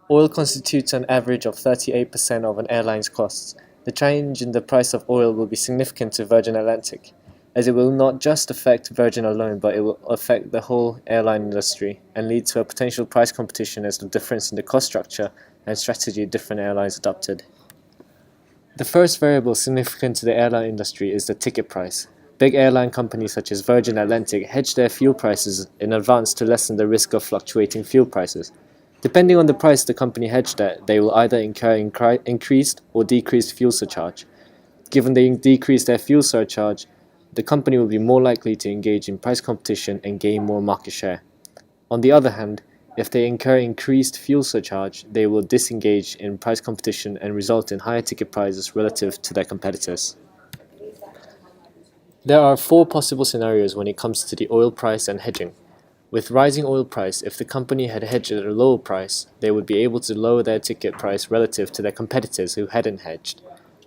Oil constitutes an average of 38% of an airline's costs. The change in the price of oil will be significant to Virgin Atlantic, as it will not just affect Virgin alone, but it will affect the whole airline industry and lead to a potential price competition as the difference in the cost structure and strategy different airlines adopted. The first variable significant to the airline industry is the ticket price. Big airline companies such as Virgin Atlantic hedge their fuel prices in advance to lessen the risk of fluctuating fuel prices. Depending on the price the company hedged at, they will either incur increased or decreased fuel surcharge. Given they decrease their fuel surcharge, the company will be more likely to engage in price competition and gain more market share. On the other hand, if they incur increased fuel surcharge, they will disengage in price competition and result in higher ticket prices relative to their competitors. There are four possible scenarios when it comes to the oil price and hedging. With rising oil price, if the company had hedged at a lower price, they would be able to lower their ticket price relative to their competitors who hadn't hedged.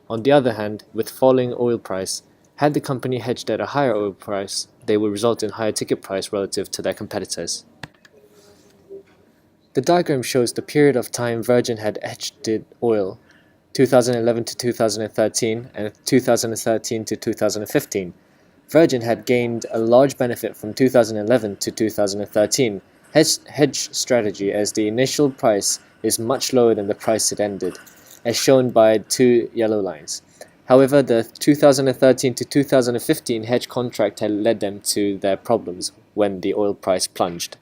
On the other hand, with falling oil price, had the company hedged at a higher oil price, they would result in higher ticket price relative to their competitors. The diagram shows the period of time Virgin had hedged oil, 2011 to 2013 and 2013 to 2015. Virgin had gained a large benefit from 2011 to 2013 hedge strategy, as the initial price is much lower than the price it ended, as shown by two yellow lines. However, the 2013 to 2015 hedge contract had led them to their problems when the oil price plunged.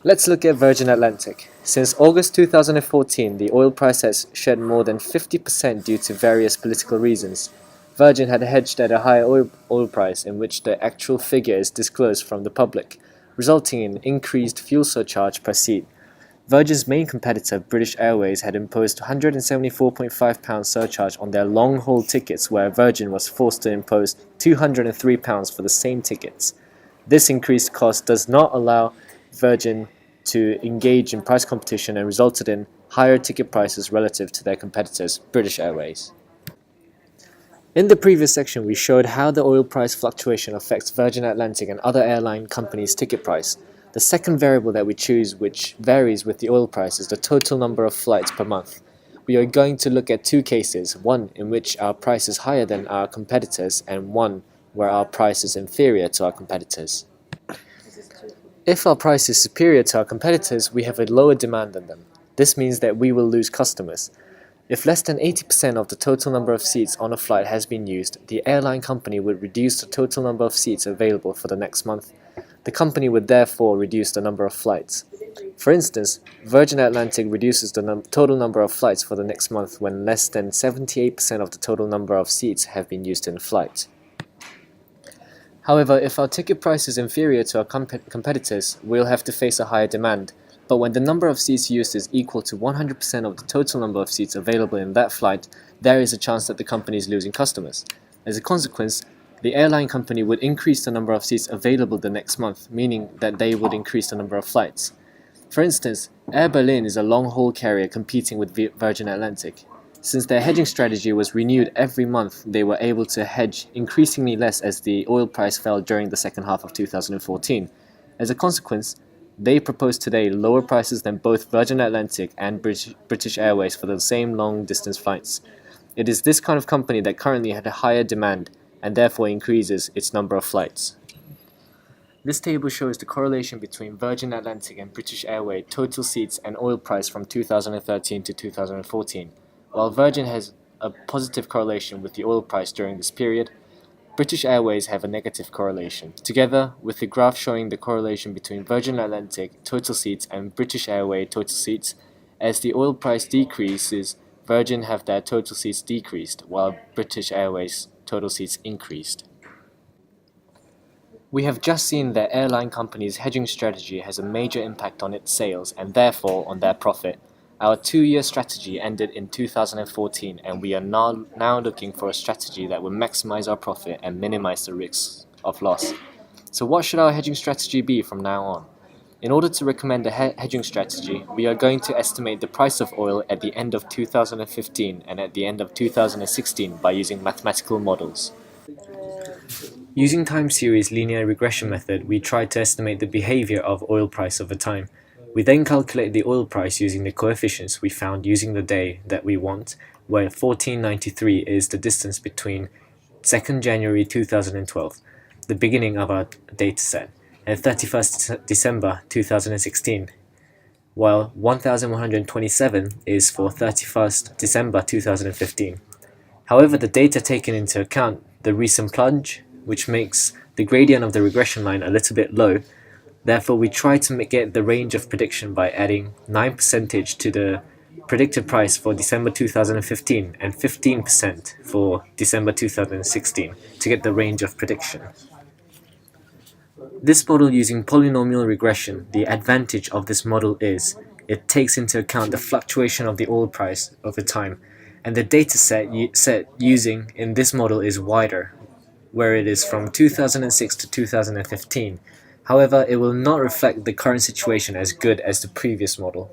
Let's look at Virgin Atlantic. Since August 2014, the oil price has shed more than 50% due to various political reasons. Virgin had hedged at a higher oil price in which the actual figure is disclosed from the public, resulting in increased fuel surcharge per seat. Virgin's main competitor, British Airways, had imposed £174.5 surcharge on their long-haul tickets, where Virgin was forced to impose £203 for the same tickets. This increased cost does not allow Virgin to engage in price competition and resulted in higher ticket prices relative to their competitors, British Airways. In the previous section, we showed how the oil price fluctuation affects Virgin Atlantic and other airline companies' ticket price. The second variable that we choose, which varies with the oil price, is the total number of flights per month. We are going to look at two cases, one in which our price is higher than our competitors and one where our price is inferior to our competitors. If our price is superior to our competitors, we have a lower demand than them. This means that we will lose customers. If less than 80% of the total number of seats on a flight has been used, the airline company would reduce the total number of seats available for the next month. The company would therefore reduce the number of flights. For instance, Virgin Atlantic reduces the total number of flights for the next month when less than 78% of the total number of seats have been used in a flight. However, if our ticket price is inferior to our competitors, we'll have to face a higher demand. But when the number of seats used is equal to 100% of the total number of seats available in that flight, there is a chance that the company is losing customers. As a consequence, the airline company would increase the number of seats available the next month, meaning that they would increase the number of flights. For instance, Air Berlin is a long-haul carrier competing with Virgin Atlantic. Since their hedging strategy was renewed every month, they were able to hedge increasingly less as the oil price fell during the second half of 2014. As a consequence, they propose today lower prices than both Virgin Atlantic and British Airways for the same long-distance flights. It is this kind of company that currently had a higher demand and therefore increases its number of flights. This table shows the correlation between Virgin Atlantic and British Airways total seats and oil price from 2013 to 2014. While Virgin has a positive correlation with the oil price during this period, British Airways have a negative correlation. Together with the graph showing the correlation between Virgin Atlantic total seats and British Airways total seats, as the oil price decreases, Virgin have their total seats decreased, while British Airways total seats increased. We have just seen that airline companies' hedging strategy has a major impact on its sales and therefore on their profit. Our 2-year strategy ended in 2014, and we are now looking for a strategy that will maximize our profit and minimize the risks of loss. So what should our hedging strategy be from now on? In order to recommend a hedging strategy, we are going to estimate the price of oil at the end of 2015 and at the end of 2016 by using mathematical models. Using time series linear regression method, we try to estimate the behavior of oil price over time. We then calculate the oil price using the coefficients we found using the day that we want, where 1493 is the distance between 2nd January 2012, the beginning of our dataset, and 31st December 2016, while 1127 is for 31st December 2015. However, the data taken into account the recent plunge, which makes the gradient of the regression line a little bit low. Therefore, we try to get the range of prediction by adding 9% to the predicted price for December 2015 and 15% for December 2016 to get the range of prediction. This model using polynomial regression, the advantage of this model is it takes into account the fluctuation of the oil price over time, and the data set using in this model is wider, where it is from 2006 to 2015. However, it will not reflect the current situation as good as the previous model.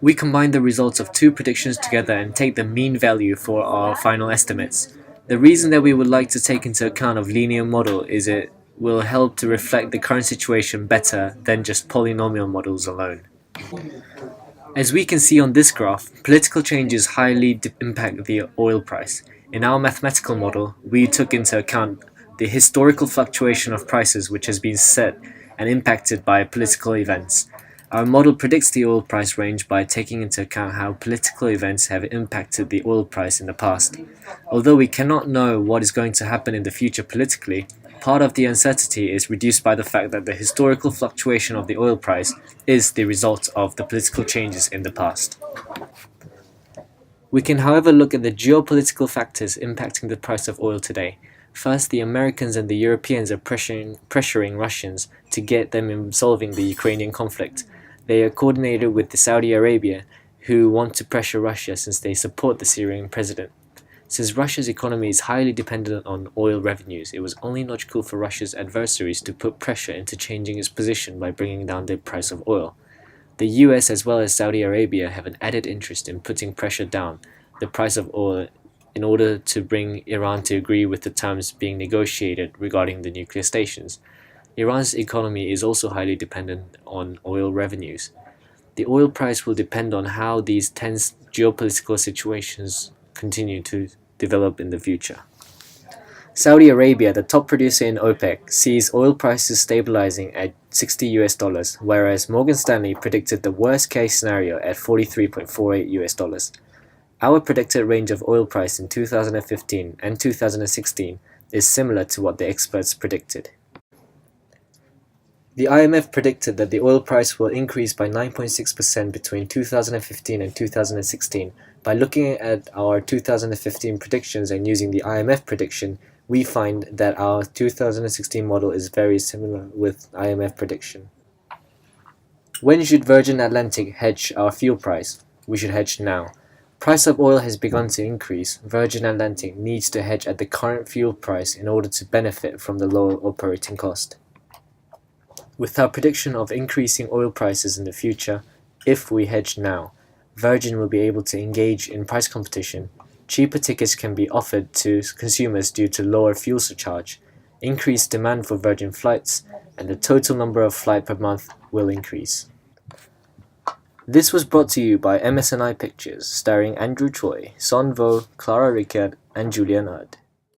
We combine the results of two predictions together and take the mean value for our final estimates. The reason that we would like to take into account of linear model is it will help to reflect the current situation better than just polynomial models alone. As we can see on this graph, political changes highly impact the oil price. In our mathematical model, we took into account the historical fluctuation of prices which has been set and impacted by political events. Our model predicts the oil price range by taking into account how political events have impacted the oil price in the past. Although we cannot know what is going to happen in the future politically, part of the uncertainty is reduced by the fact that the historical fluctuation of the oil price is the result of the political changes in the past. We can, however, look at the geopolitical factors impacting the price of oil today. First, the Americans and the Europeans are pressuring Russians to get them in solving the Ukrainian conflict. They are coordinated with the Saudi Arabia, who want to pressure Russia since they support the Syrian president. Since Russia's economy is highly dependent on oil revenues, it was only logical for Russia's adversaries to put pressure into changing its position by bringing down the price of oil. The US as well as Saudi Arabia have an added interest in putting pressure down the price of oil in order to bring Iran to agree with the terms being negotiated regarding the nuclear stations. Iran's economy is also highly dependent on oil revenues. The oil price will depend on how these tense geopolitical situations continue to develop in the future. Saudi Arabia, the top producer in OPEC, sees oil prices stabilizing at $60, whereas Morgan Stanley predicted the worst case scenario at $43.48. Our predicted range of oil price in 2015 and 2016 is similar to what the experts predicted. The IMF predicted that the oil price will increase by 9.6% between 2015 and 2016. By looking at our 2015 predictions and using the IMF prediction, we find that our 2016 model is very similar with IMF prediction. When should Virgin Atlantic hedge our fuel price? We should hedge now. Price of oil has begun to increase. Virgin Atlantic needs to hedge at the current fuel price in order to benefit from the lower operating cost. With our prediction of increasing oil prices in the future, if we hedge now, Virgin will be able to engage in price competition. Cheaper tickets can be offered to consumers due to lower fuel surcharge, increased demand for Virgin flights, and the total number of flights per month will increase. This was brought to you by MSNI Pictures, starring Andrew Choi, Son Vo, Clara Ricard, and Julien.